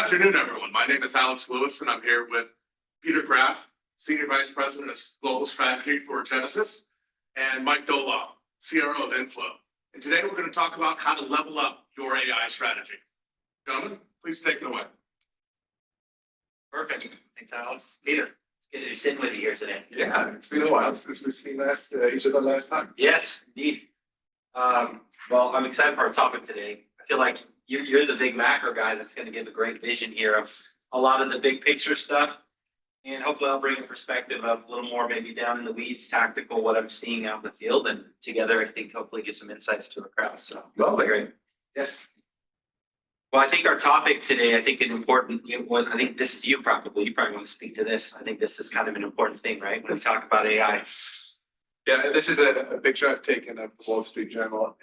afternoon, everyone. My name is Alex Lewis, and I'm here with Peter Graf, Senior Vice President of Global Strategy for Genesys, and Mike Dolloff, CRO of Inflow. And today we're going to talk about how to level up your AI strategy. Gentlemen, please take it away. Perfect. Thanks, Alex. Peter, it's good to be sitting with you here today. Yeah, it's been a while since we've seen each other last time. Yes, indeed. Well, I'm excited for our topic today. I feel like you're the big macro guy that's going to give a great vision here of a lot of the big picture stuff. And hopefully I'll bring a perspective of a little more maybe down in the weeds, tactical, what I'm seeing out in the field. And together, I think hopefully give some insights to our crowd. So, Well, great. Yes. Well, I think our topic today, I think an important one, I think this is you probably want to speak to this. I think this is kind of an important thing, right? When we talk about AI. Yeah, this is a picture I've taken of the Wall Street Journal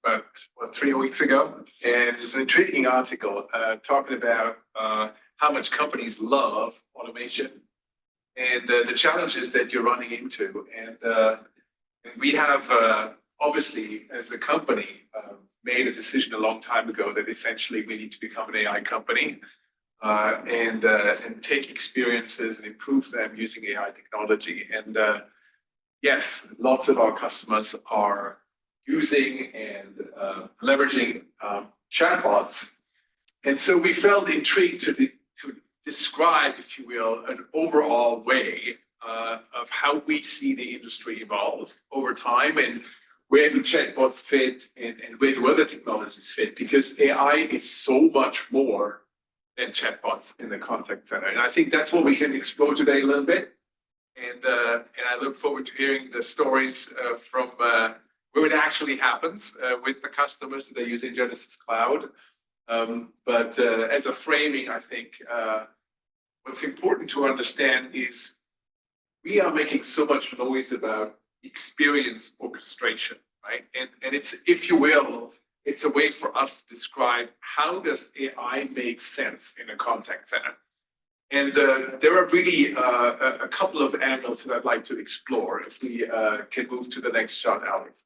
about 3 weeks ago, and it's an intriguing article talking about how much companies love automation and the challenges that you're running into. And we have obviously, as a company, made a decision a long time ago that essentially we need to become an AI company and take experiences and improve them using AI technology. And yes, lots of our customers are using and leveraging chatbots. And so we felt intrigued to describe, if you will, an overall way of how we see the industry evolve over time and where do chatbots fit and where do other technologies fit, because AI is so much more than chatbots in the contact center. And I think that's what we can explore today a little bit. And I look forward to hearing the stories from where it actually happens with the customers that are using Genesys Cloud. But as a framing, I think what's important to understand is we are making so much noise about experience orchestration, right? And it's, if you will, it's a way for us to describe how does AI make sense in a contact center. And there are really a couple of angles that I'd like to explore if we can move to the next shot, Alex.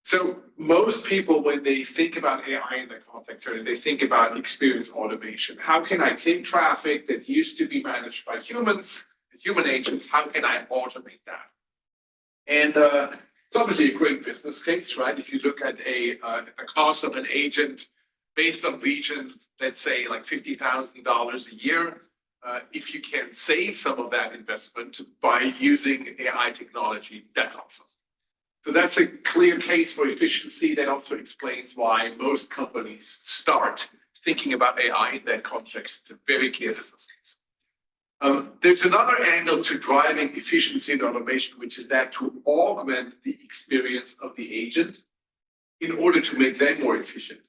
So most people, when they think about AI in the contact center, they think about experience automation. How can I take traffic that used to be managed by humans, human agents, how can I automate that? And it's obviously a great business case, right? If you look at the cost of an agent based on regions, let's say like $50,000 a year, if you can save some of that investment by using AI technology, that's awesome. So that's a clear case for efficiency. That also explains why most companies start thinking about AI in that context. It's a very clear business case. There's another angle to driving efficiency and automation, which is that to augment the experience of the agent in order to make them more efficient.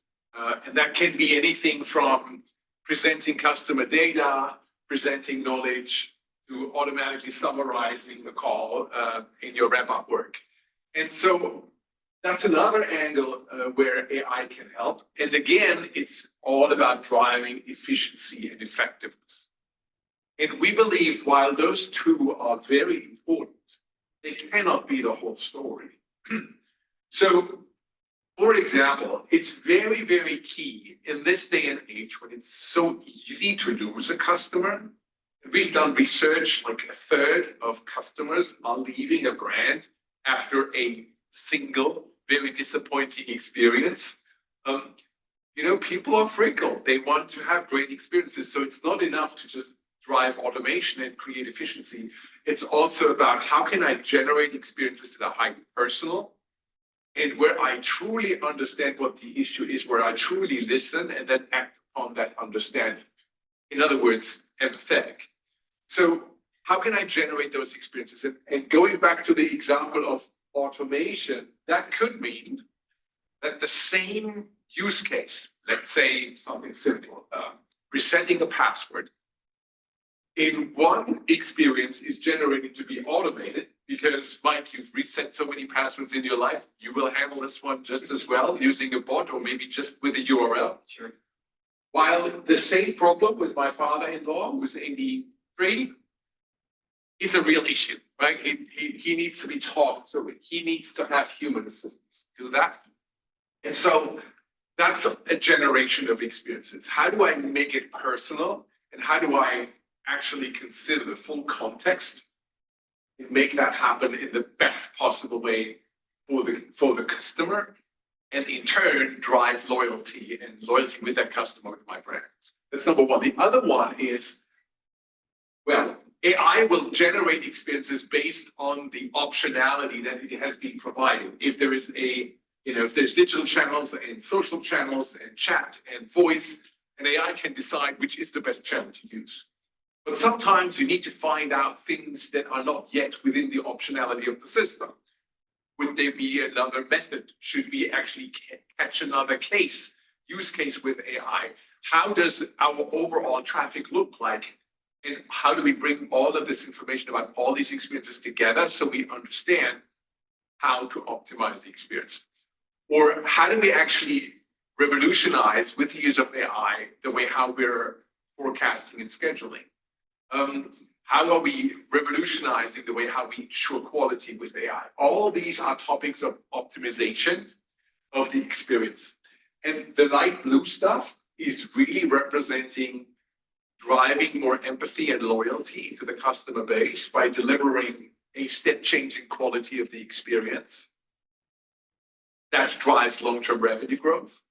And that can be anything from presenting customer data, presenting knowledge, to automatically summarizing the call in your wrap-up work. And so that's another angle where AI can help. And again, it's all about driving efficiency and effectiveness. And we believe while those two are very important, they cannot be the whole story. So, for example, it's very, very key in this day and age when it's so easy to lose a customer. We've done research, like a third of customers are leaving a brand after a single, very disappointing experience. People are fickle. They want to have great experiences. So it's not enough to just drive automation and create efficiency. It's also about how can I generate experiences that are highly personal and where I truly understand what the issue is, where I truly listen and then act on that understanding. In other words, empathetic. So how can I generate those experiences? And going back to the example of automation, that could mean that the same use case, let's say something simple, resetting a password, in one experience is generated to be automated because, Mike, you've reset so many passwords in your life, you will handle this one just as well using a bot or maybe just with a URL. Sure. While the same problem with my father-in-law, who's 83, is a real issue, right? He needs to be taught, so he needs to have human assistance do that. And so that's a generation of experiences. How do I make it personal? And how do I actually consider the full context and make that happen in the best possible way for the customer? And in turn, drive loyalty and loyalty with that customer, with my brand. That's number one. The other one is, well, AI will generate experiences based on the optionality that it has been provided. If there is if there's digital channels and social channels and chat and voice, and AI can decide which is the best channel to use. But sometimes you need to find out things that are not yet within the optionality of the system. Would there be another method? Should we actually catch another use case with AI? How does our overall traffic look like? And how do we bring all of this information about all these experiences together so we understand how to optimize the experience? Or how do we actually revolutionize with the use of AI the way how we're forecasting and scheduling? How are we revolutionizing the way how we ensure quality with AI? All these are topics of optimization of the experience. And the light blue stuff is really representing driving more empathy and loyalty to the customer base by delivering a step change in quality of the experience. That drives long-term revenue growth.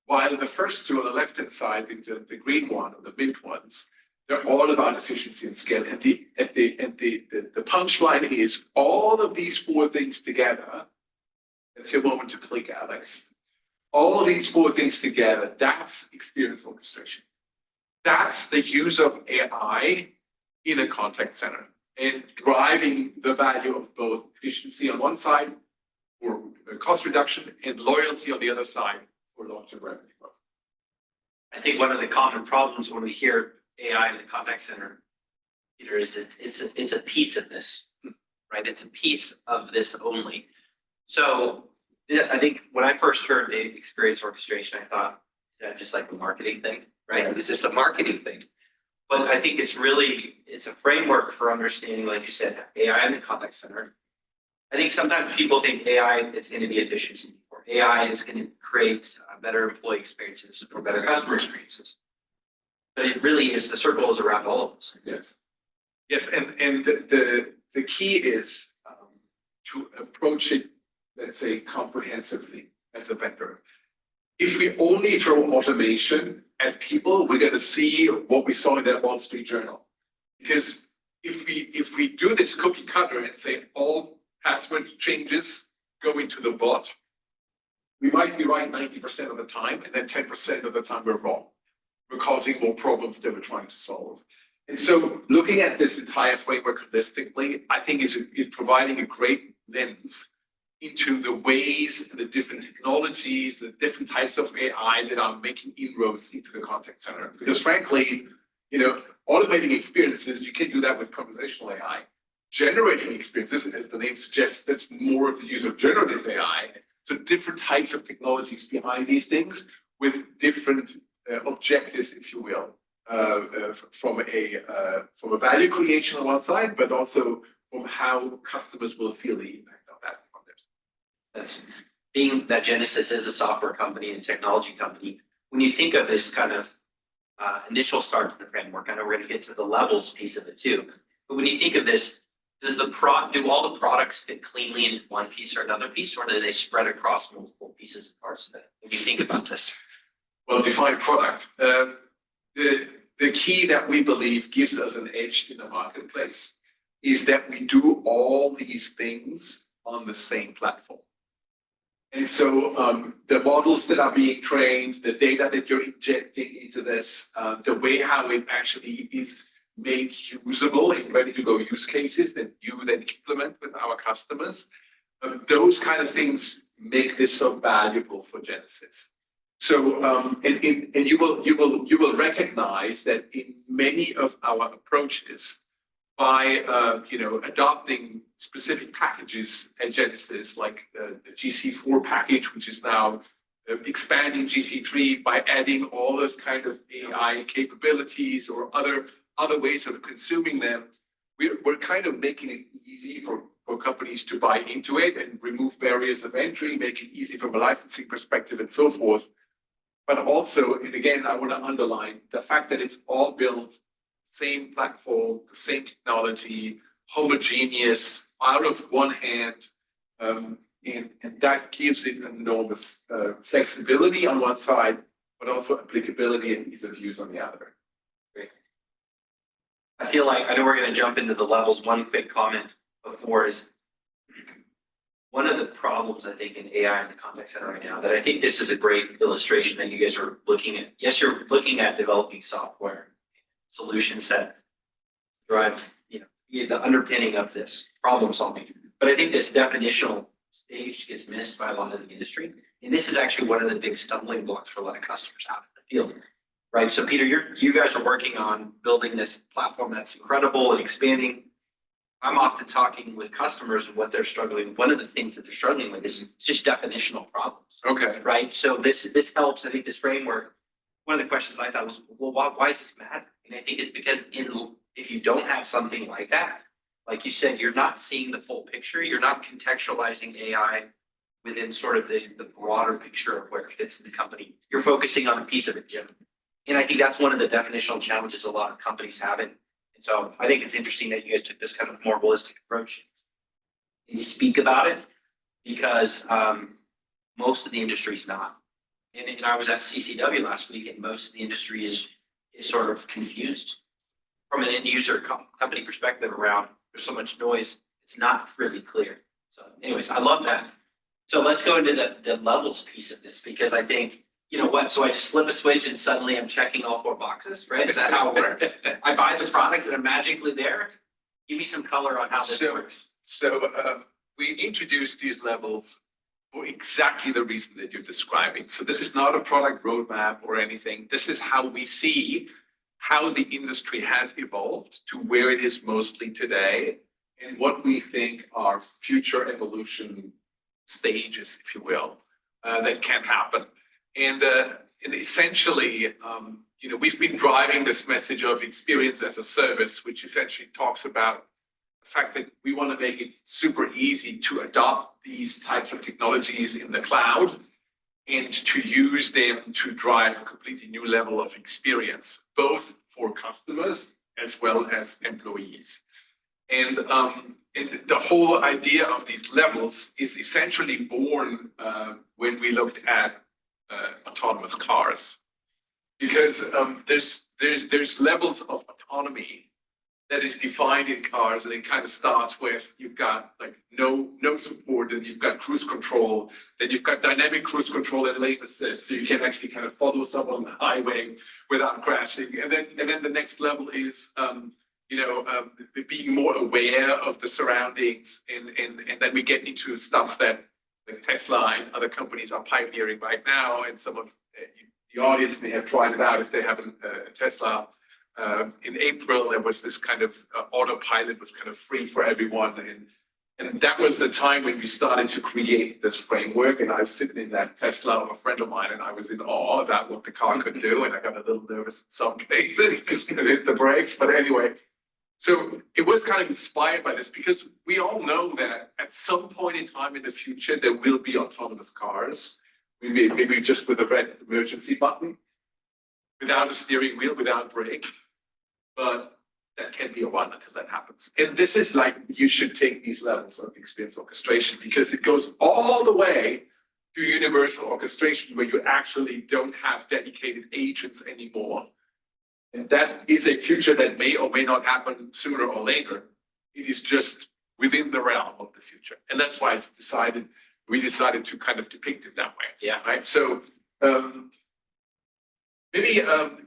While the first two on the left-hand side, the green one or the mid ones, they're all about efficiency and scale. And the punchline is all of these four things together. Let's take a moment to click, Alex. All of these four things together, that's experience orchestration. That's the use of AI in a contact center and driving the value of both efficiency on one side for cost reduction and loyalty on the other side for long-term revenue growth. I think one of the common problems when we hear AI in the contact center, Peter, is it's a piece of this, right? It's a piece of this only. So yeah, I think when I first heard the experience orchestration, I thought, is that just like a marketing thing, right? Is this a marketing thing? But I think it's a framework for understanding, like you said, AI in the contact center. I think sometimes people think AI, it's going to be efficiency, or AI is going to create better employee experiences or better customer experiences. But it really is, the circle is around all of those things. Yes, and the key is to approach it, let's say, comprehensively as a vendor. If we only throw automation at people, we're going to see what we saw in that Wall Street Journal. Because if we do this cookie cutter and say all password changes go into the bot, we might be right 90% of the time, and then 10% of the time we're wrong. We're causing more problems than we're trying to solve. And so looking at this entire framework holistically, I think is providing a great lens into the ways, the different technologies, the different types of AI that are making inroads into the contact center. Because frankly, automating experiences, you can do that with conversational AI. Generating experiences, as the name suggests, that's more of the use of generative AI. So different types of technologies behind these things with different objectives, if you will, from a value creation on one side, but also from how customers will feel the impact of that on theirs. That's being that Genesys is a software company and technology company. When you think of this kind of initial start to the framework, I know we're going to get to the levels piece of it too. But when you think of this, do all the products fit cleanly into one piece or another piece, or do they spread across multiple pieces and parts of it? When you think about this. Well, define product. The key that we believe gives us an edge in the marketplace is that we do all these things on the same platform. And so the models that are being trained, the data that you're injecting into this, the way how it actually is made usable and ready to go use cases that you then implement with our customers, those kind of things make this so valuable for Genesys. So, and you will recognize that in many of our approaches, by adopting specific packages at Genesys, like the GC4 package, which is now expanding GC3 by adding all those kind of AI capabilities or other ways of consuming them, we're kind of making it easy for companies to buy into it and remove barriers of entry, make it easy from a licensing perspective and so forth. but also, and again, I want to underline the fact that it's all built same platform, same technology, homogeneous, out of one hand, and that gives it enormous flexibility on one side, but also applicability and ease of use on the other. I feel like, I know we're going to jump into the levels. One quick comment before is one of the problems I think in AI in the contact center right now, that I think this is a great illustration that you guys are looking at. Yes, you're looking at developing software solutions that drive, the underpinning of this problem solving. But I think this definitional stage gets missed by a lot of the industry. And this is actually one of the big stumbling blocks for a lot of customers out in the field. Right. So Peter, you guys are working on building this platform that's incredible and expanding. I'm often talking with customers and what they're struggling. One of the things that they're struggling with is just definitional problems. Okay. Right. So this helps. I think this framework, one of the questions I thought was, well, why does this matter? And I think it's because if you don't have something like that, like you said, you're not seeing the full picture. You're not contextualizing AI within sort of the broader picture of where it fits in the company. You're focusing on a piece of it, Jim. And I think that's one of the definitional challenges a lot of companies have. And so I think it's interesting that you guys took this kind of more holistic approach and speak about it, because most of the industry is not. And I was at CCW last week, and most of the industry is sort of confused from an end user company perspective around. There's so much noise, it's not really clear. So anyways, I love that. So let's go into the levels piece of this, because I think, so I just flip a switch and suddenly I'm checking all 4 boxes, right? Is that how it works? I buy the product and I'm magically there. Give me some color on how this works. So we introduced these levels for exactly the reason that you're describing. So this is not a product roadmap or anything. This is how we see how the industry has evolved to where it is mostly today, and what we think are future evolution stages, if you will, that can happen. And essentially, we've been driving this message of experience as a service, which essentially talks about the fact that we want to make it super easy to adopt these types of technologies in the cloud and to use them to drive a completely new level of experience, both for customers as well as employees. And the whole idea of these levels is essentially born when we looked at autonomous cars, because there's levels of autonomy that is defined in cars, and it kind of starts with you've got like no support, and you've got cruise control, then you've got dynamic cruise control and lane assist, so you can actually kind of follow someone on the highway without crashing, and then the next level is being more aware of the surroundings, and then we get into stuff that like Tesla and other companies are pioneering right now, and some of the audience may have tried it out if they haven't a Tesla. In April, there was this kind of autopilot was kind of free for everyone, and that was the time when we started to create this framework. And I was sitting in that Tesla of a friend of mine, and I was in awe about what the car could do, and I got a little nervous in some cases and hit the brakes. But anyway, so it was kind of inspired by this, because we all know that at some point in time in the future, there will be autonomous cars, maybe just with a red emergency button, without a steering wheel, without brakes. But that can be a while until that happens. And this is like, you should take these levels of experience orchestration, because it goes all the way to universal orchestration, where you actually don't have dedicated agents anymore. And that is a future that may or may not happen sooner or later. It is just within the realm of the future. And that's why we decided to kind of depict it that way. Yeah. Right. So maybe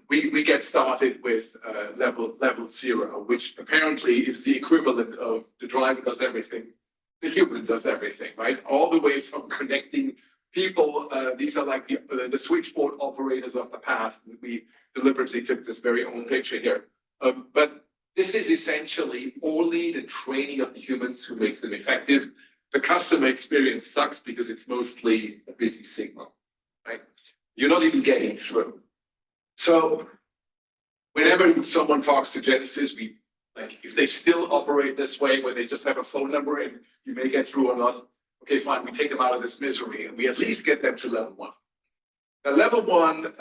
we get started with level 0, which apparently is the equivalent of the driver does everything, the human does everything, right? All the way from connecting people. These are like the switchboard operators of the past. We deliberately took this very own picture here. But this is essentially only the training of the humans who makes them effective. The customer experience sucks because it's mostly a busy signal, right? You're not even getting through. So whenever someone talks to Genesys, if they still operate this way, where they just have a phone number and you may get through or not, okay, fine, we take them out of this misery and we at least get them to level 1. Now, level one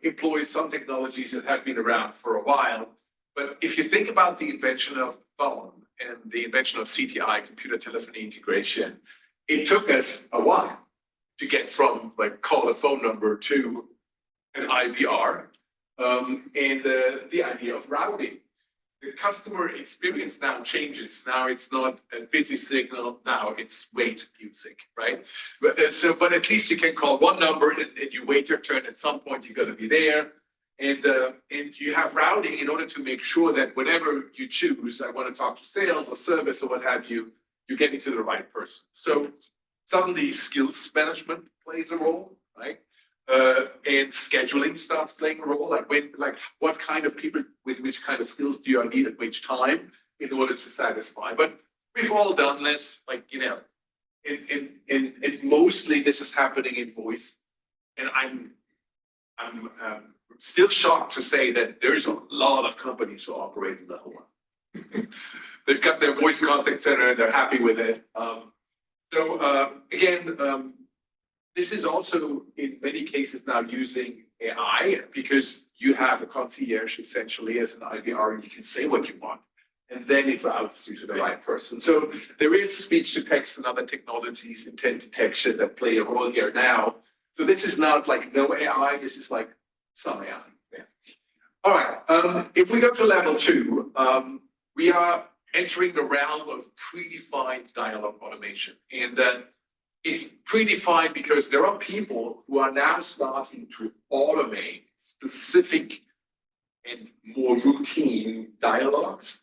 employs some technologies that have been around for a while, but if you think about the invention of the phone and the invention of CTI, computer telephony integration, it took us a while to get from like call a phone number to an IVR, and the idea of routing. The customer experience now changes. Now it's not a busy signal. Now it's wait music, right? But at least you can call one number and you wait your turn. At some point, you're going to be there, and you have routing in order to make sure that whatever you choose, I want to talk to sales or service or what have you, you're getting to the right person. So suddenly, skills management plays a role, right? And scheduling starts playing a role, like what kind of people with which kind of skills do you need at which time in order to satisfy. But we've all done this, like, and mostly this is happening in voice. And I'm still shocked to say that there's a lot of companies who operate in level one. They've got their voice contact center and they're happy with it. Again, this is also in many cases now using AI because you have a concierge essentially as an IVR and you can say what you want and then it routes you to the right person. So there is speech to text and other technologies, intent detection that play a role here now. So this is not like no AI, this is like some AI. Yeah. All right, if we go to level two, we are entering the realm of predefined dialogue automation. And it's predefined because there are people who are now starting to automate specific and more routine dialogues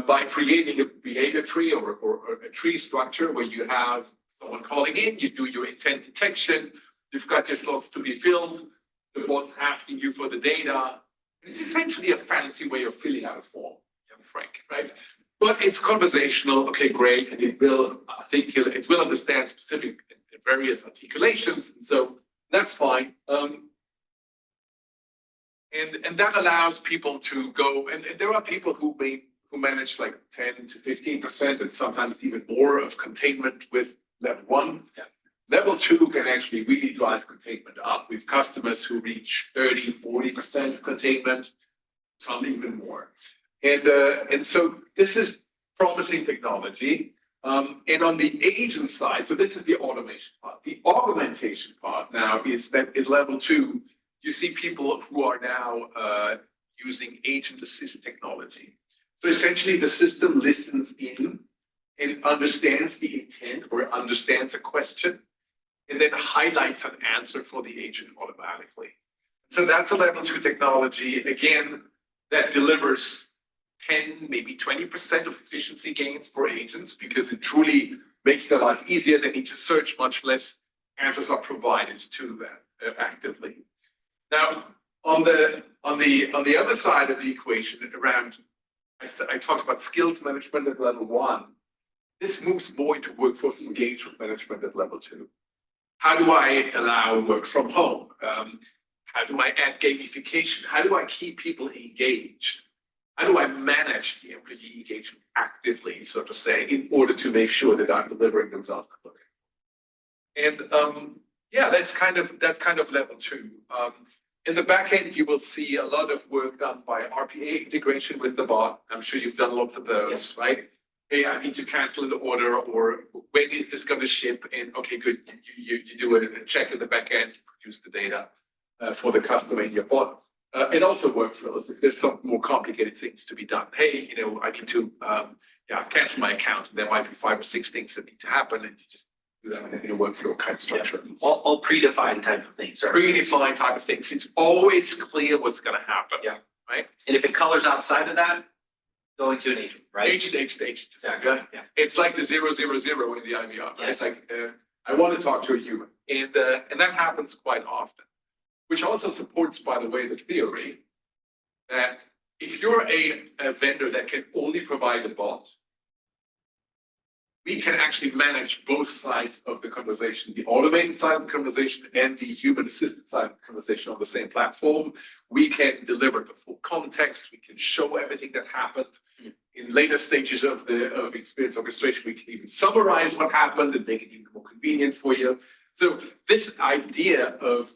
by creating a behavior tree or a tree structure where you have someone calling in, you do your intent detection, you've got your slots to be filled, the bot's asking you for the data. It's essentially a fancy way of filling out a form, young Frank, right? But it's conversational, okay, great, and it will articulate, it will understand specific various articulations, and so that's fine. And that allows people to go, and there are people who manage like 10 to 15% and sometimes even more of containment with level one. Yeah. Level two can actually really drive containment up with customers who reach 30, 40% containment, some even more. And so this is promising technology. And on the agent side, so this is the automation part. The augmentation part now is that at level two, you see people who are now using agent assist technology. So essentially the system listens in and understands the intent or understands a question and then highlights an answer for the agent automatically. So that's a level two technology, again, that delivers 10, maybe 20% of efficiency gains for agents because it truly makes their life easier. They need to search much less. Answers are provided to them actively. Now, on the other side of the equation, around I talked about skills management at level one. This moves more into workforce engagement management at level two. How do I allow work from home? How do I add gamification? How do I keep people engaged? How do I manage the employee engagement actively, so to say, in order to make sure that I'm delivering the results I'm looking for? And yeah, that's kind of level two. In the back end, you will see a lot of work done by RPA integration with the bot. I'm sure you've done lots of those, yes. Right? Hey, I need to cancel an order, or when is this going to ship? And okay, good. You do a check in the back end, you produce the data for the customer in your bot. And also workflows, if there's some more complicated things to be done. Hey, I need to cancel my account. There might be 5 or 6 things that need to happen, and you just do that in a workflow kind of structure. Yeah. All predefined type of things. Right? Predefined type of things. It's always clear what's going to happen. Yeah. Right. And if it colors outside of that, going to an agent, right? Agent. Exactly. Yeah. It's like the 000 in the IVR. Right? Yes. It's like I want to talk to a human, and that happens quite often. Which also supports, by the way, the theory that if you're a vendor that can only provide a bot, we can actually manage both sides of the conversation, the automated side of the conversation and the human assisted side of the conversation on the same platform. We can deliver the full context. We can show everything that happened. In later stages of experience orchestration, we can even summarize what happened and make it even more convenient for you. So this idea of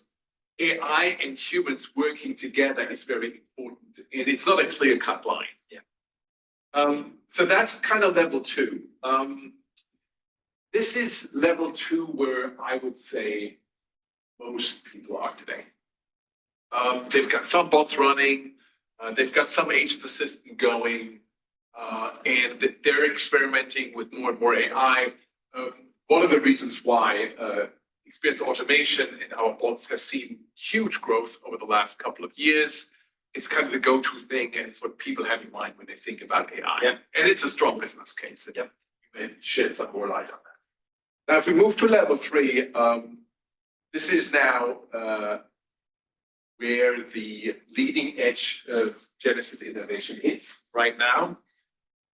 AI and humans working together is very important, and it's not a clear-cut line. Yeah. So that's kind of level 2. This is level 2 where I would say most people are today. They've got some bots running, they've got some agent assistant going, and they're experimenting with more and more AI. One of the reasons why experience automation and our bots have seen huge growth over the last couple of years. It's kind of the go-to thing, and it's what people have in mind when they think about AI. Yeah. And it's a strong business case. Yep. You may shed some more light on that. Now, if we move to level 3, this is now where the leading edge of Genesys innovation is right now.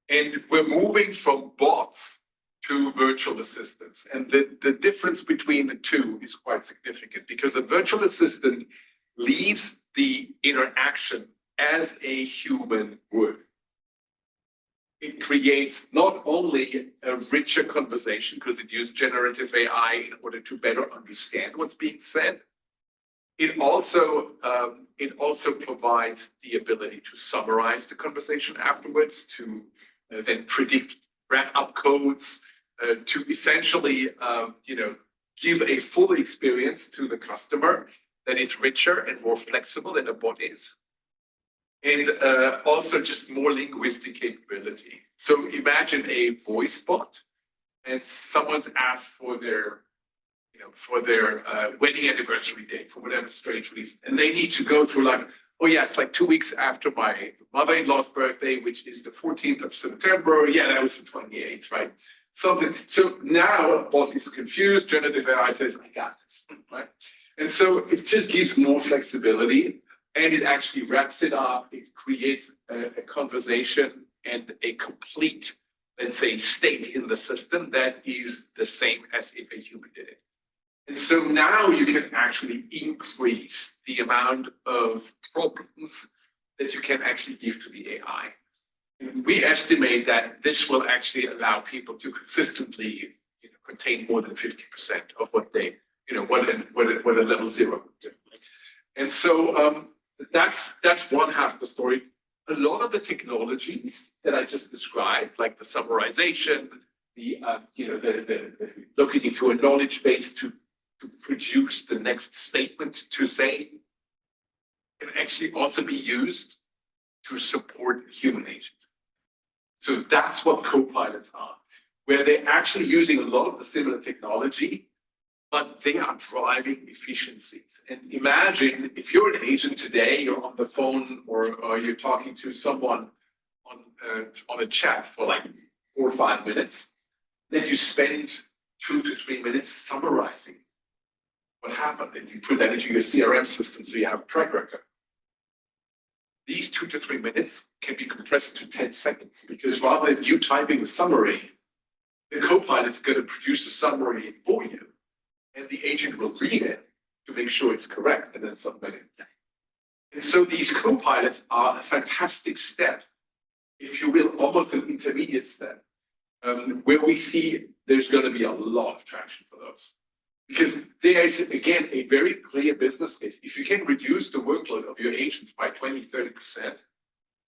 And we're moving from bots to virtual assistants. And the difference between the two is quite significant, because a virtual assistant leaves the interaction as a human would. It creates not only a richer conversation, because it uses generative AI in order to better understand what's being said. It also provides the ability to summarize the conversation afterwards, to then predict wrap-up codes, to essentially, give a full experience to the customer that is richer and more flexible than a bot is. And also just more linguistic capability. So imagine a voice bot, and someone's asked for their wedding anniversary date for whatever strange reason, and they need to go through like, oh yeah, it's like 2 weeks after my mother-in-law's birthday, which is the 14th of September. Yeah, that was the 28th, right? Something. So now a bot is confused. Generative AI says, I got this, right? And so it just gives more flexibility, and it actually wraps it up. It creates a conversation and a complete, let's say, state in the system that is the same as if a human did it. And so now you can actually increase the amount of problems that you can actually give to the AI. And we estimate that this will actually allow people to consistently contain more than 50% of what they, what a level 0 would do. And so that's one half of the story. A lot of the technologies that I just described, like the summarization, the looking into a knowledge base to produce the next statement to say, can actually also be used to support human agents. So that's what co-pilots are, where they're actually using a lot of the similar technology, but they are driving efficiencies. And imagine if you're an agent today, you're on the phone or you're talking to someone on a chat for like 4 or 5 minutes, then you spend 2 to 3 minutes summarizing what happened, and you put that into your CRM system so you have a track record. These 2 to 3 minutes can be compressed to 10 seconds, because rather than you typing a summary, the co-pilot's going to produce a summary for you, and the agent will read it to make sure it's correct and then submit it. And so these co-pilots are a fantastic step, if you will, almost an intermediate step, where we see there's going to be a lot of traction for those. Because there is, again, a very clear business case. If you can reduce the workload of your agents by 20, 30%,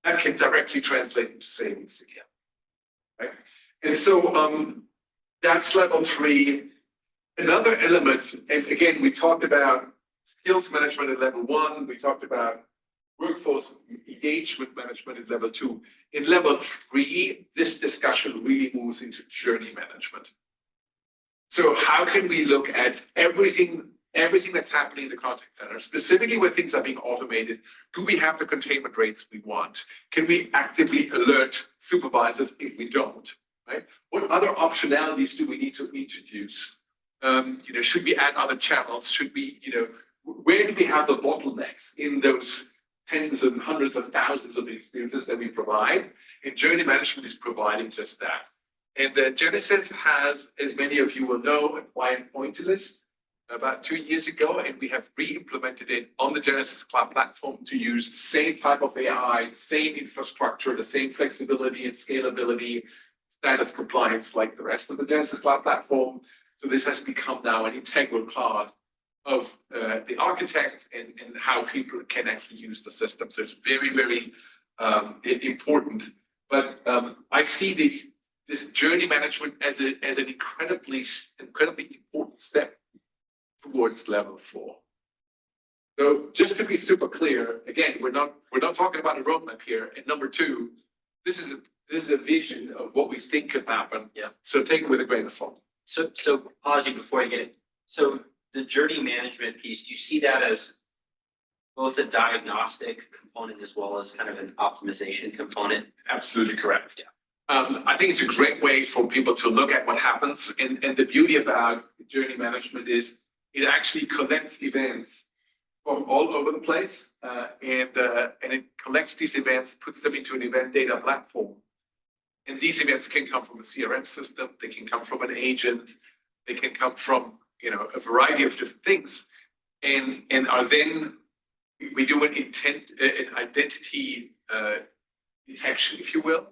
that can directly translate into savings again. Right? And so that's level 3. Another element, and again, we talked about skills management at level 1, we talked about workforce engagement management at level 2. In level 3, this discussion really moves into journey management. So how can we look at everything that's happening in the contact center, specifically where things are being automated? Do we have the containment rates we want? Can we actively alert supervisors if we don't? Right? What other optionalities do we need to introduce? Should we add other channels? Should we, where do we have the bottlenecks in those tens and hundreds of thousands of experiences that we provide? And journey management is providing just that. And Genesys has, as many of you will know, acquired Pointillist about 2 years ago, and we have re-implemented it on the Genesys Cloud platform to use the same type of AI, the same infrastructure, the same flexibility and scalability, standards compliance like the rest of the Genesys Cloud platform. So this has become now an integral part of the architect and how people can actually use the system. So it's very, very important. But I see this journey management as an incredibly important step towards level 4. So just to be super clear, again, we're not talking about a roadmap here. And number 2, this is a vision of what we think could happen. Yeah. So take it with a grain of salt. So pausing before you get it. So the journey management piece, do you see that as both a diagnostic component as well as kind of an optimization component? Absolutely correct. Yeah. I think it's a great way for people to look at what happens. And the beauty about journey management is it actually collects events from all over the place, and it collects these events, puts them into an event data platform. And these events can come from a CRM system, they can come from an agent, they can come from a variety of different things, and are then we do an identity detection, if you will.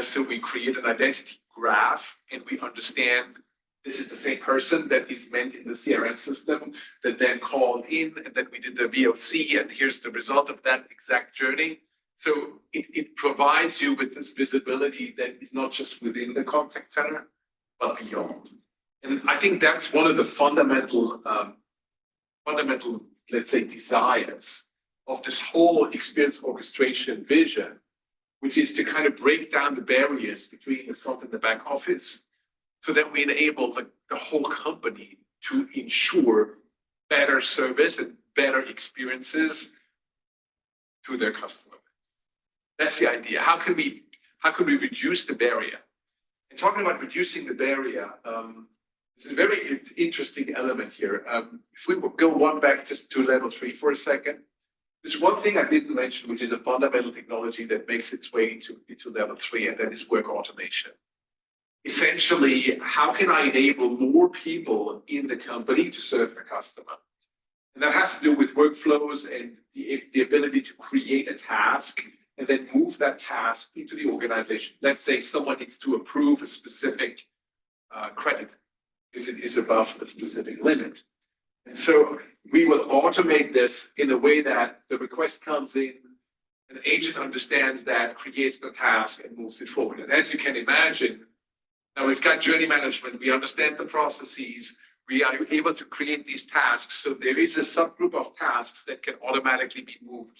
So we create an identity graph, and we understand this is the same person that is meant in the CRM system that then called in, and then we did the VOC, and here's the result of that exact journey. So it provides you with this visibility that is not just within the contact center, but beyond. And I think that's one of the fundamental, let's say, desires of this whole experience orchestration vision, which is to kind of break down the barriers between the front and the back office, so that we enable the whole company to ensure better service and better experiences to their customer. That's the idea. How can we reduce the barrier? And talking about reducing the barrier, there's a very interesting element here. If we go one back just to level 3 for a second, there's one thing I didn't mention, which is a fundamental technology that makes its way into level 3, and that is work automation. Essentially, how can I enable more people in the company to serve the customer? And that has to do with workflows and the ability to create a task and then move that task into the organization. Let's say someone needs to approve a specific credit because it is above a specific limit. And so we will automate this in a way that the request comes in, an agent understands that, creates the task, and moves it forward. And as you can imagine, now we've got journey management, we understand the processes, we are able to create these tasks. So there is a subgroup of tasks that can automatically be moved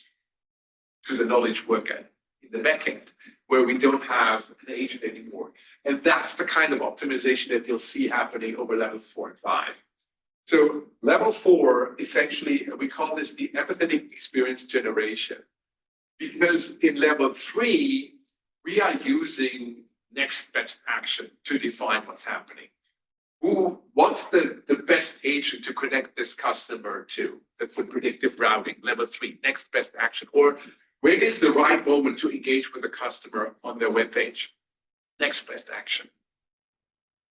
to the knowledge worker in the backend, where we don't have an agent anymore. And that's the kind of optimization that you'll see happening over levels 4 and 5. So level 4, essentially, we call this the empathetic experience generation. Because in level 3, we are using next best action to define what's happening. What's the best agent to connect this customer to? That's the predictive routing, level 3, next best action. Or when is the right moment to engage with the customer on their webpage? Next best action.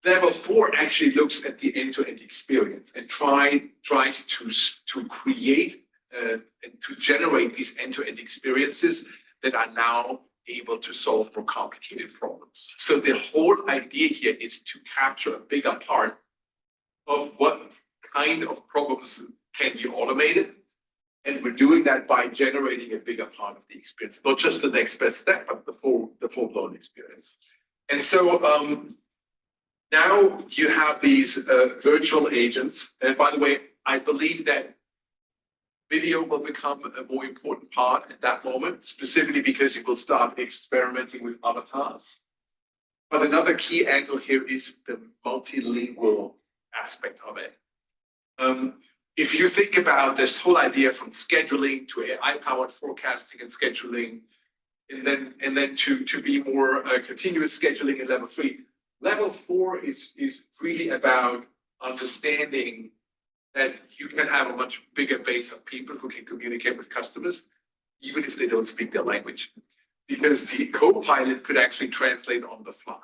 Level 4 actually looks at the end-to-end experience and tries to create and to generate these end-to-end experiences that are now able to solve more complicated problems. So the whole idea here is to capture a bigger part of what kind of problems can be automated. And we're doing that by generating a bigger part of the experience, not just the next best step, but the full-blown experience. And so now you have these virtual agents. And by the way, I believe that video will become a more important part at that moment, specifically because you will start experimenting with avatars. But another key angle here is the multilingual aspect of it. If you think about this whole idea from scheduling to AI-powered forecasting and scheduling, and then to be more continuous scheduling in level 3, level 4 is really about understanding that you can have a much bigger base of people who can communicate with customers, even if they don't speak their language, because the co-pilot could actually translate on the fly.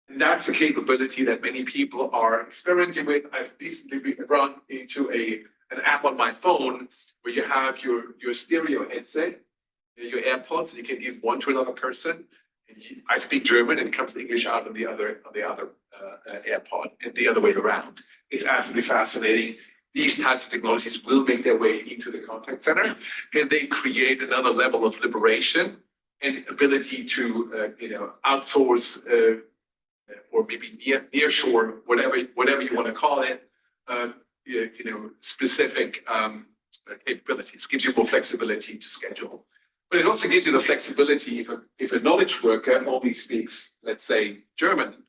And that's a capability that many people are experimenting with. I've recently run into an app on my phone where you have your stereo headset, your AirPods, and you can give one to another person. And I speak German, and it comes English out on the other AirPod, and the other way around. It's absolutely fascinating. these types of technologies will make their way into the contact center, and they create another level of liberation and ability to, outsource or maybe nearshore, whatever you want to call it, specific capabilities. Gives you more flexibility to schedule, but it also gives you the flexibility if a knowledge worker only speaks, let's say, German.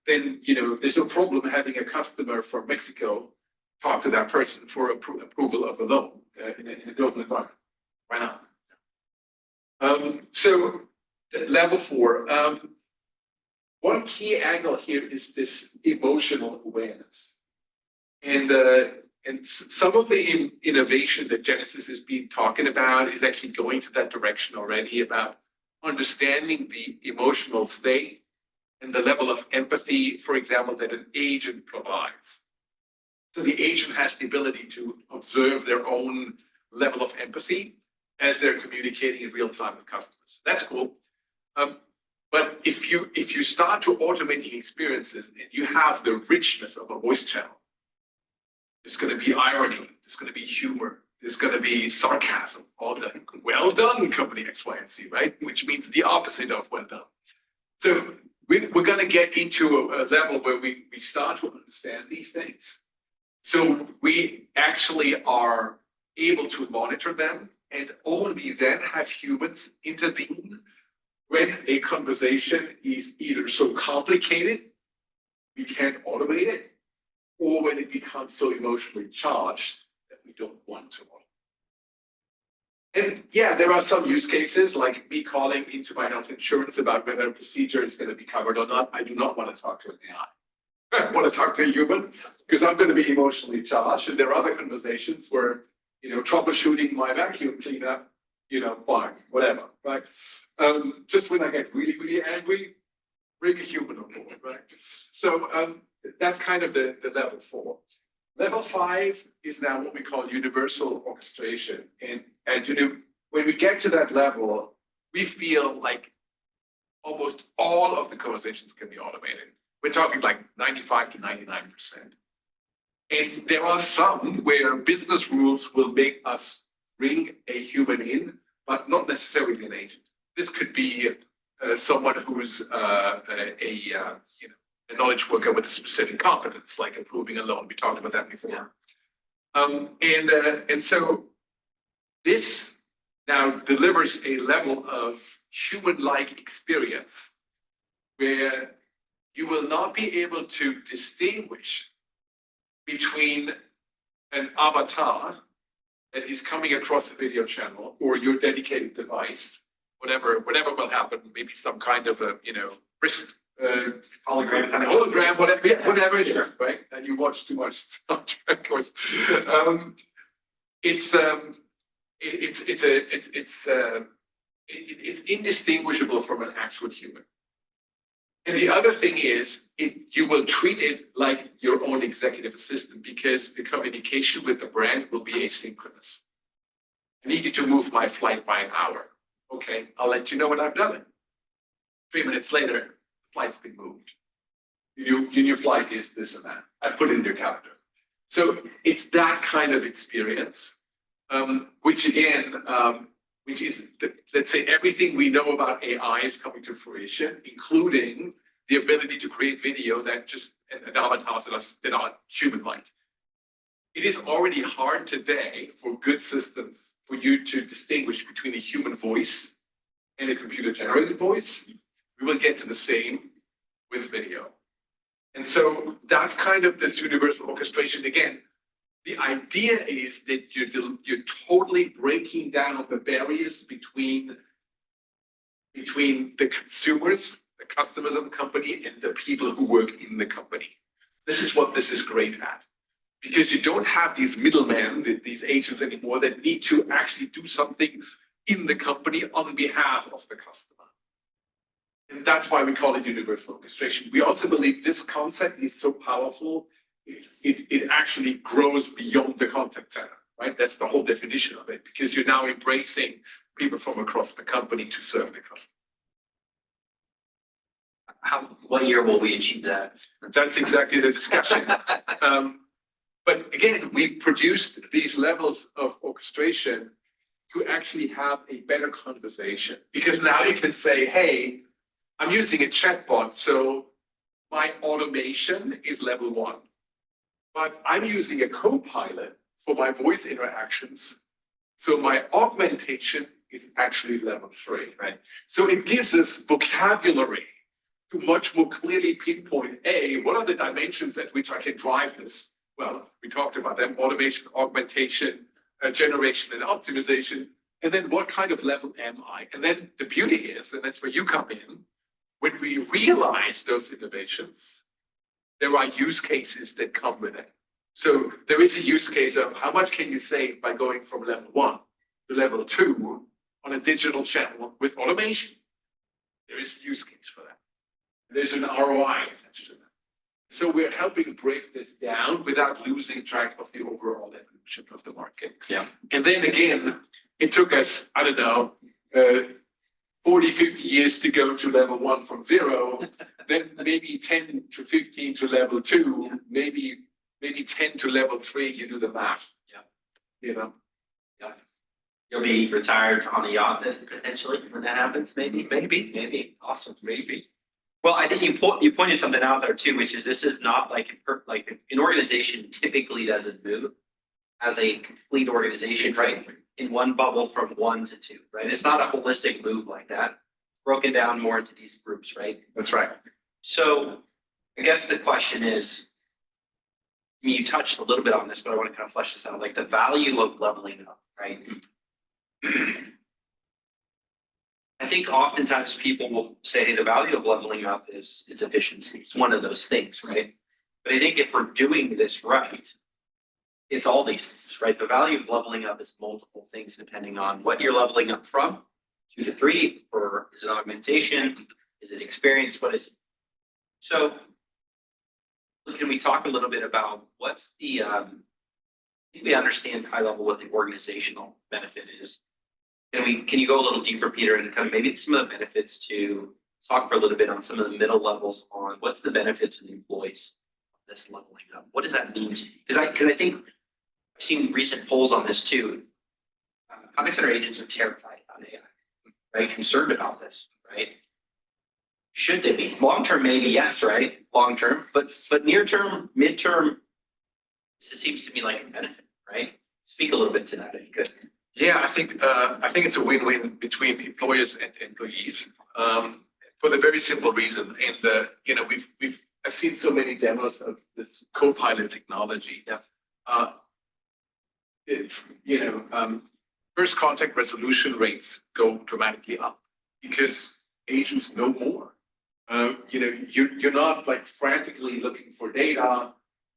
Then there's no problem having a customer from Mexico talk to that person for approval of a loan in a global environment. Why not? So level 4. One key angle here is this emotional awareness, and some of the innovation that Genesys has been talking about is actually going to that direction already, about understanding the emotional state and the level of empathy, for example, that an agent provides. So the agent has the ability to observe their own level of empathy as they're communicating in real time with customers. That's cool. But if you start to automating experiences and you have the richness of a voice channel, there's going to be irony, there's going to be humor, there's going to be sarcasm, all the well done company X, Y, and Z, right? Which means the opposite of well done. So we're going to get into a level where we start to understand these things. So we actually are able to monitor them and only then have humans intervene when a conversation is either so complicated we can't automate it, or when it becomes so emotionally charged that we don't want to automate. And yeah, there are some use cases like me calling into my health insurance about whether a procedure is going to be covered or not. I do not want to talk to an AI. I want to talk to a human because I'm going to be emotionally charged. And there are other conversations where, troubleshooting my vacuum cleaner, fine, whatever, right? Just when I get really, really angry, bring a human on board, right? So that's kind of the level 4. Level 5 is now what we call universal orchestration. And when we get to that level, we feel like almost all of the conversations can be automated. We're talking like 95 to 99%. And there are some where business rules will make us bring a human in, but not necessarily an agent. This could be someone who's a knowledge worker with a specific competence, like approving a loan. We talked about that before. And so this now delivers a level of human-like experience where you will not be able to distinguish between an avatar that is coming across a video channel or your dedicated device, whatever will happen, maybe some kind of a wrist hologram, whatever it is, right? And you watch too much Star Trek, of course. It's indistinguishable from an actual human. And the other thing is, you will treat it like your own executive assistant because the communication with the brand will be asynchronous. I need you to move my flight by an hour. Okay, I'll let you know when I've done it. 3 minutes later, the flight's been moved. Your new flight is this and that. I put it in your calendar. So it's that kind of experience, which is, let's say, everything we know about AI is coming to fruition, including the ability to create video and avatars that are human-like. It is already hard today for good systems for you to distinguish between a human voice and a computer-generated voice. We will get to the same with video. And so that's kind of this universal orchestration again. The idea is that you're totally breaking down the barriers between the consumers, the customers of the company, and the people who work in the company. This is what this is great at. Because you don't have these middlemen, these agents anymore that need to actually do something in the company on behalf of the customer. And that's why we call it universal orchestration. We also believe this concept is so powerful, it actually grows beyond the contact center, right? That's the whole definition of it, because you're now embracing people from across the company to serve the customer. What year will we achieve that? That's exactly the discussion. But again, we produced these levels of orchestration to actually have a better conversation. Because now you can say, hey, I'm using a chatbot, so my automation is level 1. But I'm using a co-pilot for my voice interactions. So my augmentation is actually level 3. Right. So it gives us vocabulary to much more clearly pinpoint, what are the dimensions at which I can drive this? Well, we talked about them: automation, augmentation, generation, and optimization. And then what kind of level am I? And then the beauty is, and that's where you come in, when we realize those innovations, there are use cases that come with it. So there is a use case of how much can you save by going from level 1 to level 2 on a digital channel with automation. There is a use case for that. There's an ROI attached to that. So we're helping break this down without losing track of the overall evolution of the market. Yeah. And then again, it took us, I don't know, 40, 50 years to go to level 1 from 0, then maybe 10 to 15 to level 2, maybe 10 to level 3, you do the math. Yeah. You know? Yeah. You'll be retired on a yacht then potentially when that happens, maybe? Maybe. Awesome. Maybe. Well, I think you pointed something out there too, which is this is not like an organization typically doesn't move as a complete organization, right? In one bubble from 1 to 2, right? It's not a holistic move like that. It's broken down more into these groups, right? That's right. So I guess the question is, I mean, you touched a little bit on this, but I want to kind of flesh this out, like the value of leveling up, right? I think oftentimes people will say, hey, the value of leveling up is its efficiency. It's one of those things, right? But I think if we're doing this right, it's all these things, right? The value of leveling up is multiple things depending on what you're leveling up from, 2 to 3, or is it augmentation? Is it experience? What is it? So can we talk a little bit about what's the, I think we understand high level what the organizational benefit is. Can you go a little deeper, Peter, and kind of maybe some of the benefits to talk for a little bit on some of the middle levels on what's the benefit to the employees of this leveling up? What does that mean to you? Because I think I've seen recent polls on this too. Contact center agents are terrified about AI, right? Concerned about this, right? Should they be? Long term, maybe yes, right? Long term, but near term, midterm, this seems to me like a benefit, right? Speak a little bit to that if you could. Yeah, I think it's a win-win between employers and employees, for the very simple reason. And I've seen so many demos of this co-pilot technology. Yeah. First contact resolution rates go dramatically up because agents know more. You're not like frantically looking for data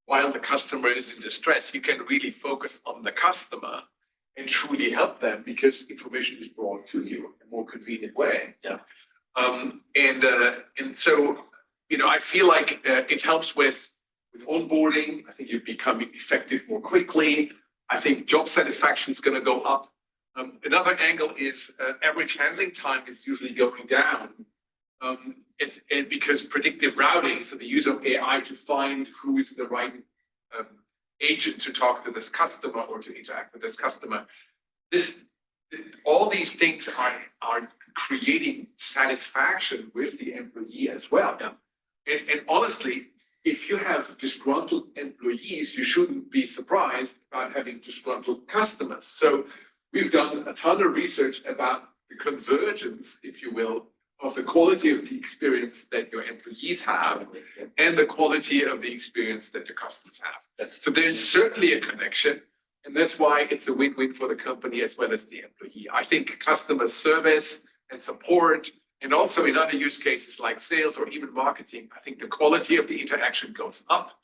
while the customer is in distress. You can really focus on the customer and truly help them because information is brought to you in a more convenient way. Yeah. And so, I feel like it helps with onboarding. I think you're becoming effective more quickly. I think job satisfaction is going to go up. Another angle is average handling time is usually going down. It's because predictive routing, so the use of AI to find who is the right agent to talk to this customer or to interact with this customer. All these things are creating satisfaction with the employee as well. Yeah. And honestly, if you have disgruntled employees, you shouldn't be surprised about having disgruntled customers. So we've done a ton of research about the convergence, if you will, of the quality of the experience that your employees have and the quality of the experience that your customers have. So there's certainly a connection, and that's why it's a win-win for the company as well as the employee. I think customer service and support, and also in other use cases like sales or even marketing, I think the quality of the interaction goes up.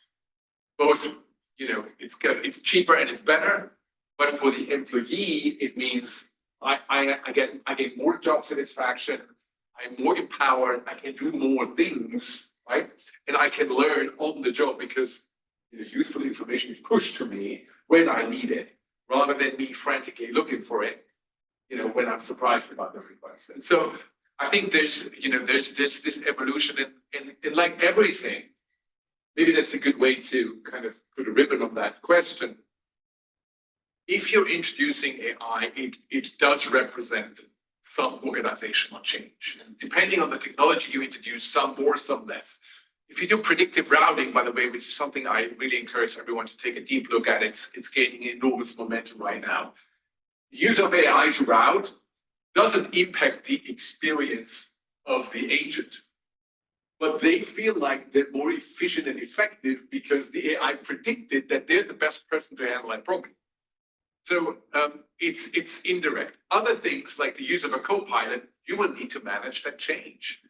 Both, it's cheaper and it's better, but for the employee, it means I get more job satisfaction. I'm more empowered, I can do more things, right? And I can learn on the job because useful information is pushed to me when I need it, rather than me frantically looking for it, when I'm surprised about the request. And so I think there's this evolution in like everything. maybe that's a good way to kind of put a ribbon on that question. If you're introducing AI, it does represent some organizational change. And depending on the technology you introduce, some more, some less. If you do predictive routing, by the way, which is something I really encourage everyone to take a deep look at, it's gaining enormous momentum right now. The use of AI to route doesn't impact the experience of the agent, but they feel like they're more efficient and effective because the AI predicted that they're the best person to handle that problem. So it's indirect. Other things like the use of a co-pilot, you will need to manage that change.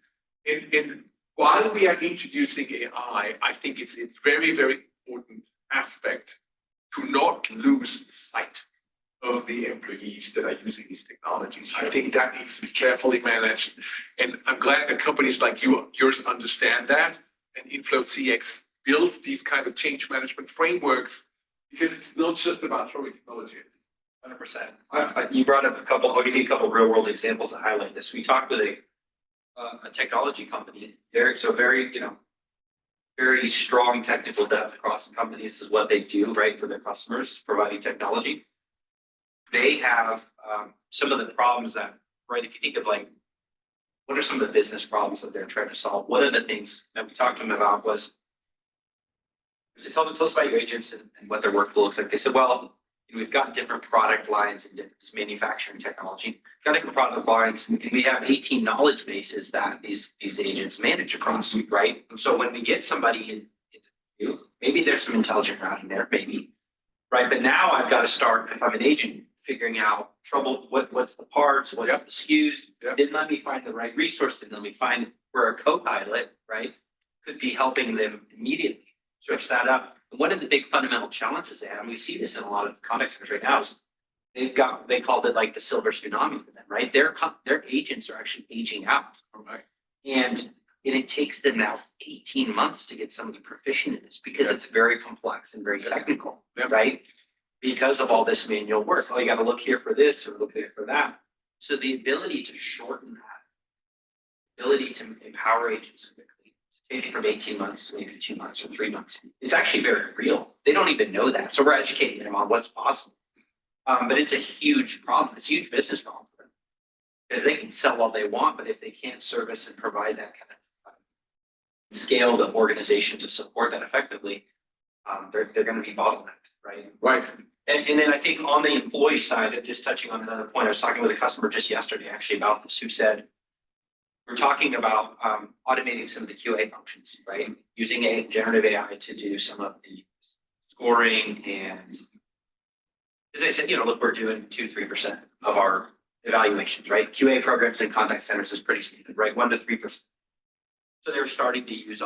And while we are introducing AI, I think it's a very, very important aspect to not lose sight of the employees that are using these technologies. I think that needs to be carefully managed. And I'm glad that companies like yours understand that. And InflowCX builds these kind of change management frameworks because it's not just about throwing technology in. 100%. You brought up a couple, I'll give you a couple real world examples that highlight this. We talked with a technology company, very strong technical depth across the company. This is what they do, right, for their customers, providing technology. They have some of the problems that, right, if you think of like, what are some of the business problems that they're trying to solve? One of the things that we talked to them about was, tell us about your agents and what their workflow looks like. They said, well, we've got different product lines and different manufacturing technology, got different product lines, and we have 18 knowledge bases that these agents manage across, right? So when we get somebody in, maybe there's some intelligent routing there, maybe, right? But now I've got to start, if I'm an agent, figuring out what's the parts, what's the SKUs, didn't let me find the right resource, didn't let me find where a co-pilot, right, could be helping them immediately switch that up. And one of the big fundamental challenges they have, and we see this in a lot of contact centers right now, is they called it like the silver tsunami for them, right? Their agents are actually aging out, right? And it takes them now 18 months to get somebody proficient in this because it's very complex and very technical, right? Because of all this manual work. Oh, you got to look here for this or look there for that. So the ability to shorten that, ability to empower agents quickly, to take it from 18 months to maybe 2 months or 3 months, it's actually very real. They don't even know that. So we're educating them on what's possible. But it's a huge problem. It's a huge business problem for them because they can sell all they want, but if they can't service and provide that kind of scale the organization to support that effectively, they're going to be bottlenecked, right? Right. And then I think on the employee side, just touching on another point, I was talking with a customer just yesterday actually about this, who said, we're talking about automating some of the QA functions, right? Using generative AI to do some of the scoring. And as I said, look, we're doing 2-3% of our evaluations, right? QA programs in contact centers is pretty standard, right? 1 to 3%. So they're starting to use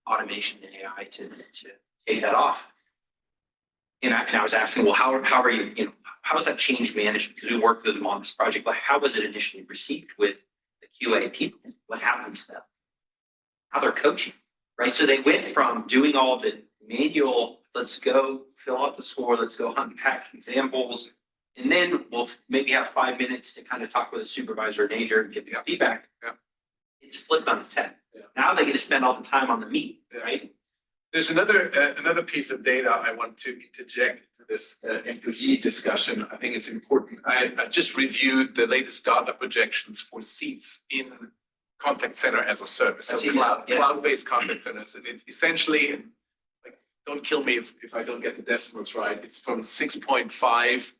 automation and AI to take that off. And I was asking, well, how are you, how has that changed management? Because we worked with them on this project, but how was it initially received with the QA people? What happened to them? How they're coaching, right? So they went from doing all the manual, let's go fill out the score, let's go unpack examples, and then we'll maybe have 5 minutes to kind of talk with a supervisor or manager and get the feedback. Yeah. It's flipped on its head. Yeah. Now they get to spend all the time on the meat, right? There's another piece of data I want to interject into this employee discussion. I think it's important. I just reviewed the latest data projections for seats in contact center as a service. So cloud-based contact centers. And it's essentially, like, don't kill me if I don't get the decimals right. It's from 6.5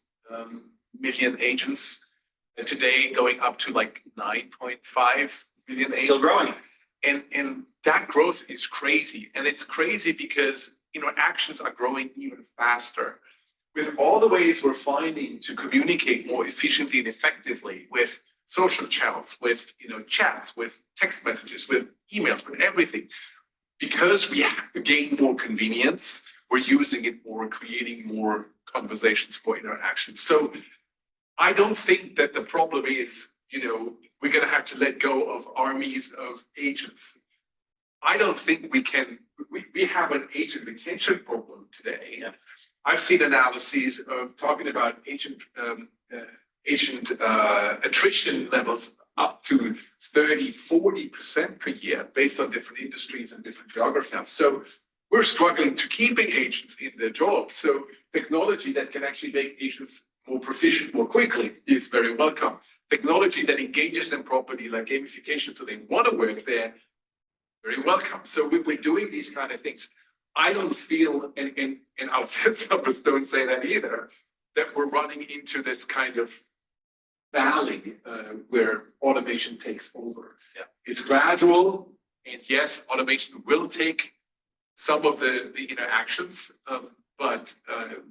million agents today going up to like 9.5 million agents. Still growing. And that growth is crazy. And it's crazy because interactions are growing even faster. With all the ways we're finding to communicate more efficiently and effectively with social channels, with chats, with text messages, with emails, with everything, because we have to gain more convenience, we're using it more, creating more conversations, more interactions. So I don't think that the problem is, we're going to have to let go of armies of agents. I don't think we can. We have an agent retention problem today. Yeah. I've seen analyses of talking about agent attrition levels up to 30-40% per year based on different industries and different geographies. So we're struggling to keeping agents in their jobs. So technology that can actually make agents more proficient more quickly is very welcome. Technology that engages them properly, like gamification, so they want to work there, very welcome. So we're doing these kind of things. I don't feel, and outside numbers don't say that either, that we're running into this kind of valley where automation takes over. Yeah. It's gradual, and yes, automation will take some of the actions, but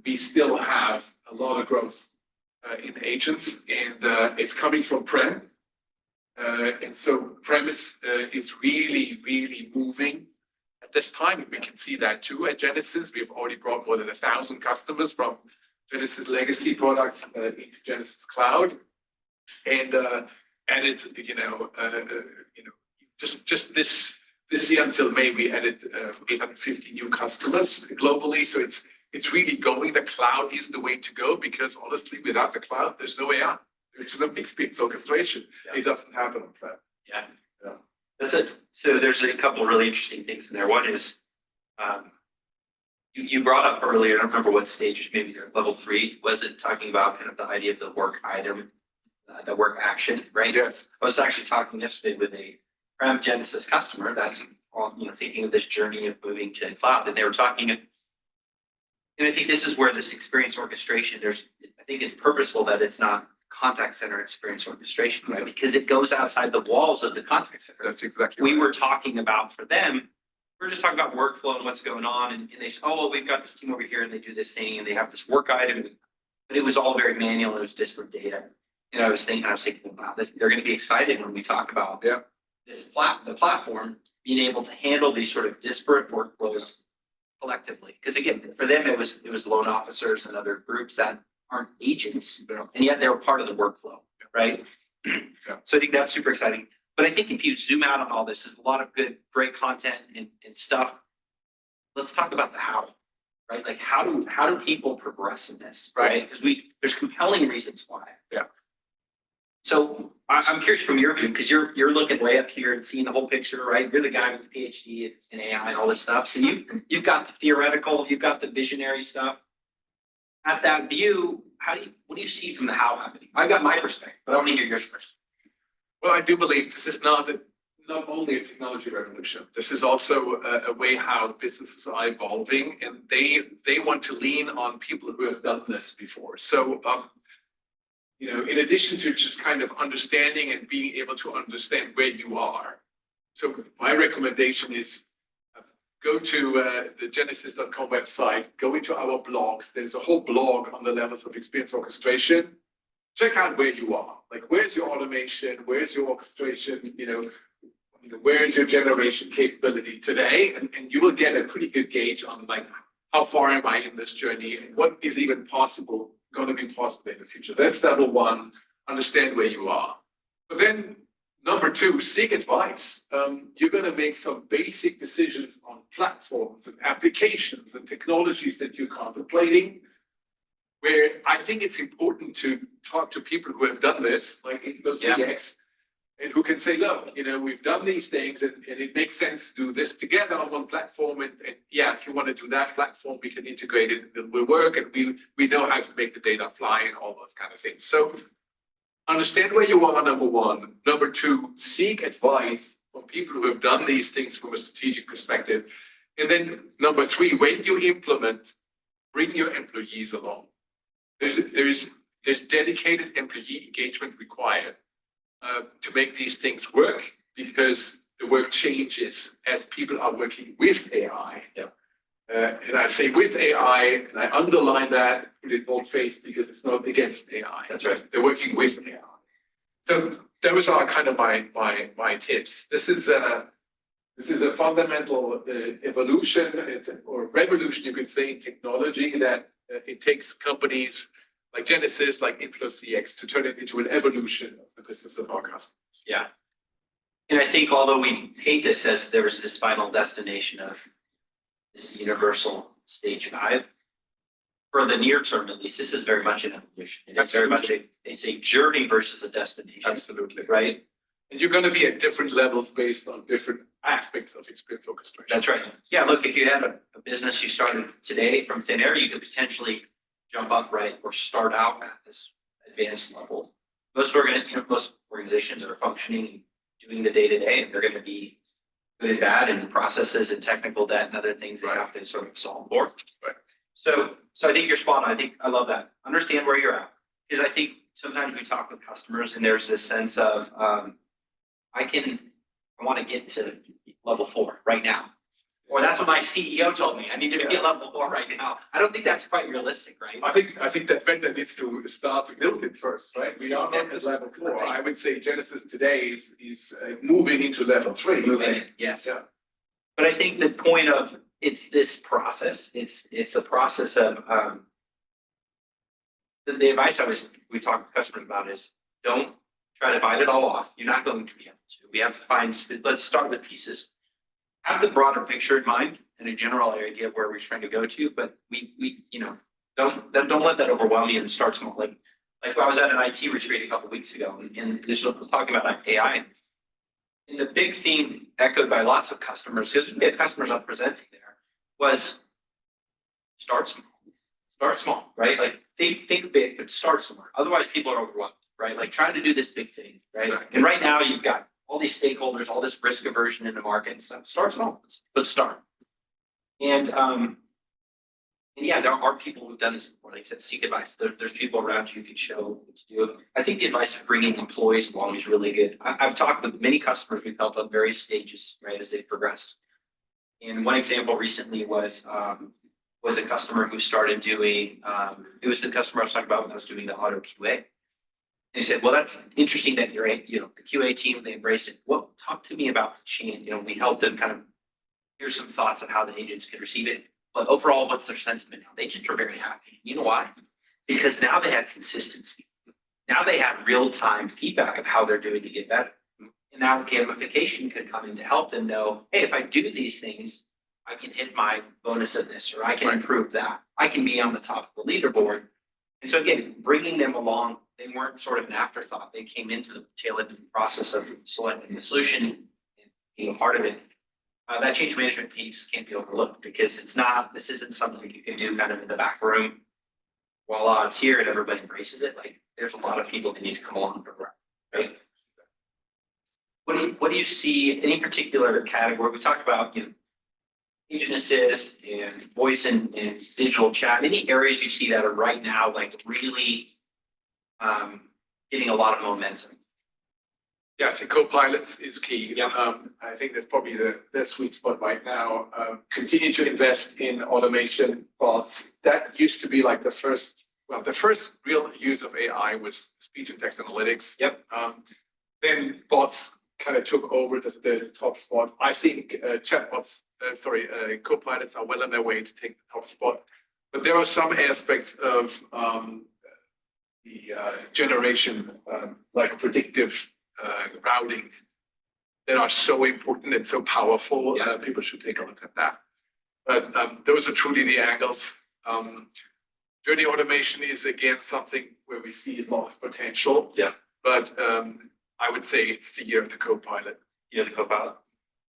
we still have a lot of growth in agents, and it's coming from prem. And so premise is really, really moving at this time. We can see that too at Genesys. We've already brought more than 1,000 customers from Genesys legacy products into Genesys Cloud, and added, just this year until May, we added 850 new customers globally. So it's really going. The cloud is the way to go, because honestly, without the cloud, there's no AI. There's no experience orchestration. Yeah. It doesn't happen on prem. Yeah. Yeah. That's it. So there's a couple of really interesting things in there. One is, you brought up earlier, I don't remember what stage, maybe level 3, was it, talking about kind of the idea of the work item, the work action, right? Yes. I was actually talking yesterday with a prem Genesys customer that's all, thinking of this journey of moving to cloud, and they were talking, and I think this is where this experience orchestration, I think it's purposeful that it's not contact center experience orchestration, right? Because it goes outside the walls of the contact center. That's exactly We right. were talking about, for them, we're just talking about workflow and what's going on, and they said, oh, well, we've got this team over here and they do this thing and they have this work item, but it was all very manual and it was disparate data. And I was thinking, wow, they're going to be excited when we talk about the platform being able to handle these sort of disparate workflows collectively. Because again, for them, it was loan officers and other groups that aren't agents, and yet they were part of the workflow, right? Yeah. So I think that's super exciting. But I think if you zoom out on all this, there's a lot of great content and stuff. Let's talk about the how, right? Like how do people progress in this, right? Because there's compelling reasons why. Yeah. So I'm curious from your view, because you're looking way up here and seeing the whole picture, right? You're the guy with the PhD in AI and all this stuff. So you've got the theoretical, you've got the visionary stuff. At that view, what do you see from the how happening? I've got my perspective, but I want to hear yours first. Well, I do believe this is not only a technology revolution. This is also a way how businesses are evolving, and they want to lean on people who have done this before. So, in addition to just kind of understanding and being able to understand where you are. So my recommendation is go to the genesys.com website, go into our blogs. There's a whole blog on the levels of experience orchestration. Check out where you are. Like, where's your automation? Where's your orchestration? Where is your generation capability today? And you will get a pretty good gauge on like, how far am I in this journey and what is even going to be possible in the future. That's level 1, understand where you are. But then number 2, seek advice. You're going to make some basic decisions on platforms and applications and technologies that you're contemplating, where I think it's important to talk to people who have done this, like InflowCX, and who can say, look, we've done these things and it makes sense to do this together on one platform. And yeah, if you want to do that platform, we can integrate it and it will work. And we know how to make the data fly and all those kind of things. So understand where you are, number 1. Number 2, seek advice from people who have done these things from a strategic perspective. And then number 3, when you implement, bring your employees along. There's dedicated employee engagement required to make these things work, because the work changes as people are working with AI. Yeah. And I say with AI, and I underline that, put it bold-faced, because it's not against AI. That's right. They're working with AI. So those are kind of my tips. This is a fundamental evolution or revolution, you could say, in technology, that it takes companies like Genesys, like InflowCX, to turn it into an evolution of the business of our customers. Yeah. And I think although we paint this as there's this final destination of this universal stage 5, for the near term at least, this is very much an evolution. It's very much it's a journey versus a destination. Absolutely. Right? And you're going to be at different levels based on different aspects of experience orchestration. That's right. Yeah, look, if you had a business you started today from thin air, you could potentially jump up, right, or start out at this advanced level. Most organizations are functioning, doing the day-to-day, and they're going to be good and bad and processes and technical debt and other things they have to sort of solve for. Right. So I think you're spot on. I love that. Understand where you're at. Because I think sometimes we talk with customers and there's this sense of, I want to get to level 4 right now. Or that's what my CEO told me. I need to get level 4 right now. I don't think that's quite realistic, right? I think that vendor needs to start to build it first, right? We are not at level 4. I would say Genesys today is moving into level 3. Moving it, yes. Yeah. But I think the point of it's this process. It's a process of the advice we talk with customers about is don't try to bite it all off. You're not going to be able to. We have to find. Let's start with pieces. Have the broader picture in mind and a general idea of where we're trying to go to, but we don't let that overwhelm you and start small. Like I was at an IT retreat a couple of weeks ago and this was talking about AI. And the big theme echoed by lots of customers, because we had customers up presenting there, was start small. Start small, right? Like think big, but start somewhere. Otherwise people are overwhelmed, right? Like trying to do this big thing, right? Exactly. And right now you've got all these stakeholders, all this risk aversion in the market and stuff. Start small, but start. And yeah, there are people who've done this before. Like I said, seek advice. There's people around you who can show what to do. I think the advice of bringing employees along is really good. I've talked with many customers we've helped on various stages, right, as they've progressed. And one example recently was a customer who started doing, it was the customer I was talking about when I was doing the auto QA. And he said, well, that's interesting that you're, the QA team, they embraced it. Well, talk to me about change. We helped them kind of hear some thoughts of how the agents could receive it. But overall, what's their sentiment now? They just were very happy. You know why? Because now they had consistency. Now they had real-time feedback of how they're doing to get better. And now gamification could come in to help them know, hey, if I do these things, I can hit my bonus of this, or I can improve that. I can be on the top of the leaderboard. And so again, bringing them along, they weren't sort of an afterthought. They came into the tail end of the process of selecting the solution and being a part of it. That change management piece can't be overlooked because this isn't something you can do kind of in the back room. Voila, it's here and everybody embraces it. Like there's a lot of people that need to come along, right? What do you see, any particular category? We talked about, agent assist and voice and digital chat. Any areas you see that are right now like really getting a lot of momentum? Yeah, so co-pilots is key. Yeah. I think that's probably the sweet spot right now. Continue to invest in automation bots. That used to be like the first real use of AI was speech and text analytics. Yep. Then bots kind of took over the top spot. I think co-pilots are well on their way to take the top spot. But there are some aspects of the generation, like predictive routing, that are so important and so powerful. Yeah. People should take a look at that. But those are truly the angles. Journey automation is again something where we see a lot of potential. Yeah. But I would say it's the year of the co-pilot. Year of the co-pilot.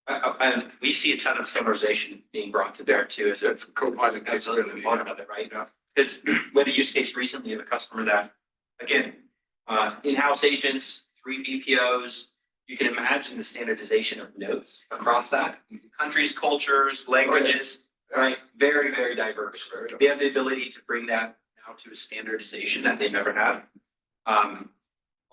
And we see a ton of summarization being brought to bear too. That's co-pilot absolutely capability. component of it, right? Yeah. Because we had a use case recently of a customer that, again, in-house agents, 3 BPOs, you can imagine the standardization of notes across that. Countries, cultures, languages, right? Very, very diverse. They have the ability to bring that now to a standardization that they never had.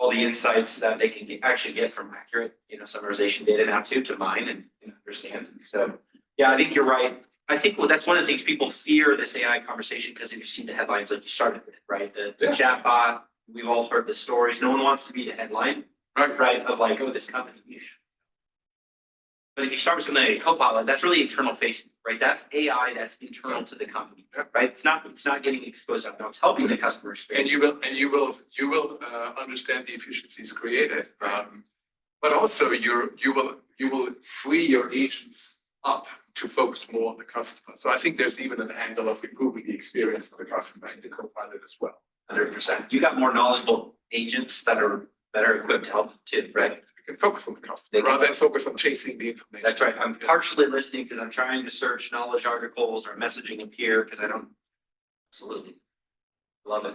All the insights that they can actually get from accurate, summarization data now to mine and understand. So, yeah, I think you're right. I think that's one of the things people fear this AI conversation because if you see the headlines like you started with, right? The chat bot, we've all heard the stories. No one wants to be the headline, right? Of like, oh, this company. But if you start with something like a co-pilot, that's really internal facing, right? That's AI that's internal to the company, right? It's not getting exposed out now. It's helping the customer experience. And you will understand the efficiencies created. But also you will free your agents up to focus more on the customer. So I think there's even an angle of improving the experience of the customer in the co-pilot as well. 100%. You got more knowledgeable agents that are better equipped to help too, right? can focus on the customer rather than focus on chasing the information. That's right. I'm partially listening because I'm trying to search knowledge articles or messaging appear because I don't. Absolutely. Love it.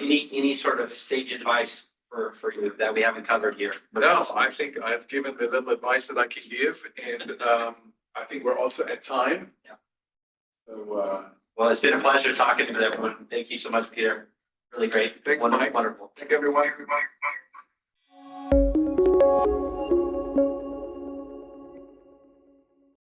Any sort of sage advice for you that we haven't covered here? No, I think I've given the little advice that I can give, and I think we're also at time. Yeah. So, Well, it's been a pleasure talking to everyone. Thank you so much, Peter. Really great. Thanks, Mike. Wonderful. thank everyone.